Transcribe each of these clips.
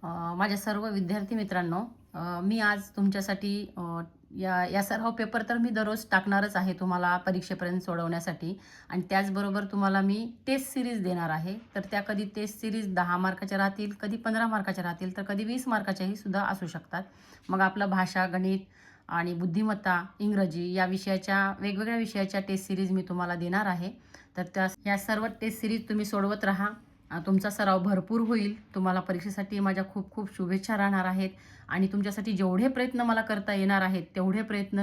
माझ्या सर्व विद्यार्थी मित्रांनो, मी आज तुमच्यासाठी या या सराव पेपर तर मी दररोज टाकणारच आहे तुम्हाला परीक्षेपर्यंत सोडवण्यासाठी आणि त्याचबरोबर तुम्हाला मी टेस्ट सिरीज देणार आहे. तर त्या कधी टेस्ट सिरीज 10 मार्काच्या राहतील, कधी 15 मार्काच्या राहतील, तर कधी 20 मार्काच्याही सुद्धा असू शकतात. मग आपलं भाषा, गणित आणि बुद्धिमत्ता, इंग्रजी या विषयाच्या वेगवेगळ्या विषयाच्या टेस्ट सिरीज मी तुम्हाला देणार आहे. तर या सर्व टेस्ट सिरीज तुम्ही सोडवत राहा. तुमचा सराव भरपूर होईल. तुम्हाला परीक्षेसाठी माझ्या खूप खूप शुभेच्छा राहणार आहेत आणि तुमच्यासाठी जेवढे प्रयत्न मला करता येणार आहेत तेवढे प्रयत्न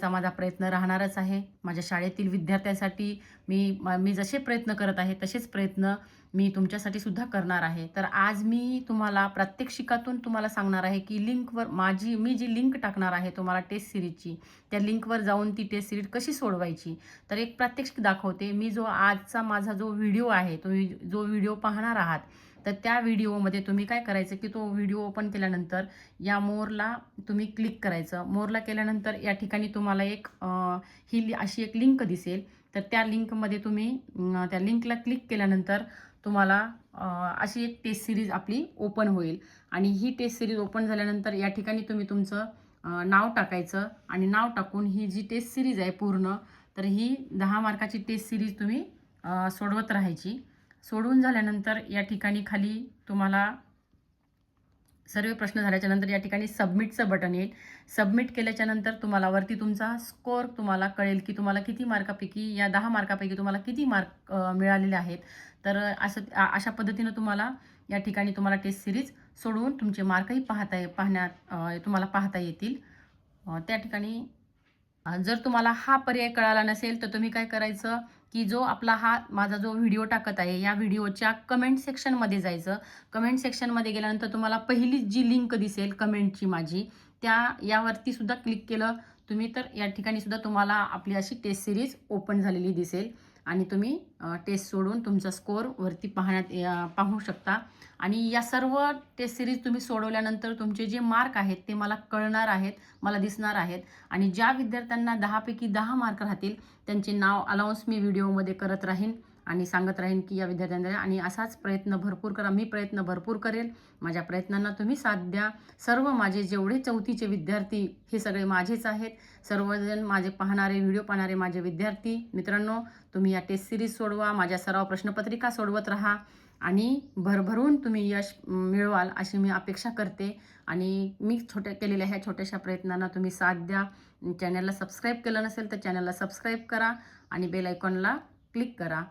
माझा प्रयत्न राहणारच आहे. माझ्या शाळेतील विद्यार्थ्यांसाठी मी जसे प्रयत्न करत आहे तसेच प्रयत्न मी तुमच्यासाठी सुद्धा करणार आहे. तर आज मी तुम्हाला प्रात्यक्षिकातून तुम्हाला सांगणार आहे की लिंकवर मी जी लिंक टाकणार आहे तुम्हाला टेस्ट सिरीजची, त्या लिंकवर जाऊन ती टेस्ट सिरीज कशी सोडवायची तर एक प्रात्यक्षिक दाखवते. मी जो आजचा माझा जो व्हिडिओ आहे, जो व्हिडिओ पाहणार आहात, तर त्या व्हिडिओमध्ये तुम्ही काय करायचं की तो व्हिडिओ ओपन केल्यानंतर या मोरला तुम्ही क्लिक करायचं. मोरला केल्यानंतर या ठिकाणी तुम्हाला अशी एक लिंक दिसेल. तर त्या लिंकमध्ये तुम्ही त्या लिंकला क्लिक केल्यानंतर तुम्हाला अशी एक टेस्ट सिरीज आपली ओपन होईल आणि ही टेस्ट सिरीज ओपन झाल्यानंतर या ठिकाणी तुम्ही तुमचं नाव टाकायचं आणि नाव टाकून ही जी टेस्ट सिरीज आहे पूर्ण, तर ही 10 मार्काची टेस्ट सिरीज तुम्ही सोडवत राहायची. सोडवून झाल्यानंतर या ठिकाणी खाली तुम्हाला सर्व प्रश्न झाल्याच्या नंतर या ठिकाणी सबमिटचं बटन येईल. सबमिट केल्याच्या नंतर तुम्हाला वरती तुमचा स्कोअर तुम्हाला कळेल की तुम्हाला किती मार्कापैकी या 10 मार्कापैकी तुम्हाला किती मार्क मिळालेले आहेत. तर अशा पद्धतीनं या ठिकाणी तुम्हाला टेस्ट सिरीज सोडवून तुमचे मार्कही तुम्हाला पाहता येतील. त्या ठिकाणी जर तुम्हाला हा पर्याय कळाला नसेल तर तुम्ही काय करायचं की माझा जो व्हिडिओ टाकत आहे या व्हिडिओच्या कमेंट सेक्शनमध्ये जायचं. कमेंट सेक्शनमध्ये गेल्यानंतर तुम्हाला पहिली जी लिंक दिसेल कमेंटची माझी, यावरती सुद्धा क्लिक केलं तुम्ही तर या ठिकाणी सुद्धा तुम्हाला आपली अशी टेस्ट सिरीज ओपन झालेली दिसेल आणि तुम्ही टेस्ट सोडून तुमचा स्कोअर वरती पाहू शकता. आणि या सर्व टेस्ट सिरीज तुम्ही सोडवल्यानंतर तुमचे जे मार्क आहेत ते मला कळणार आहेत, मला दिसणार आहेत आणि ज्या विद्यार्थ्यांना 10 पैकी 10 मार्क राहतील त्यांचे नाव अनाउन्स मी व्हिडिओमध्ये करत राहीन आणि सांगत राहीन की या विद्यार्थ्यांना. आणि असाच प्रयत्न भरपूर करा. मी प्रयत्न भरपूर करेल. माझ्या प्रयत्नांना तुम्ही साथ द्या. सर्व माझे जेवढे 4थीचे विद्यार्थी हे सगळे माझेच आहेत. सर्वजण व्हिडिओ पाहणारे माझे विद्यार्थी मित्रांनो, तुम्ही या टेस्ट सिरीज सोडवा, माझ्या सराव प्रश्नपत्रिका सोडवत राहा आणि भरभरून तुम्ही यश मिळवाल अशी मी अपेक्षा करते. आणि मी केलेल्या ह्या छोट्याशा प्रयत्नांना तुम्ही साथ द्या. चॅनलला सबस्क्राईब केलं नसेल तर चॅनलला सबस्क्राईब करा आणि बेल आयकॉनला क्लिक करा.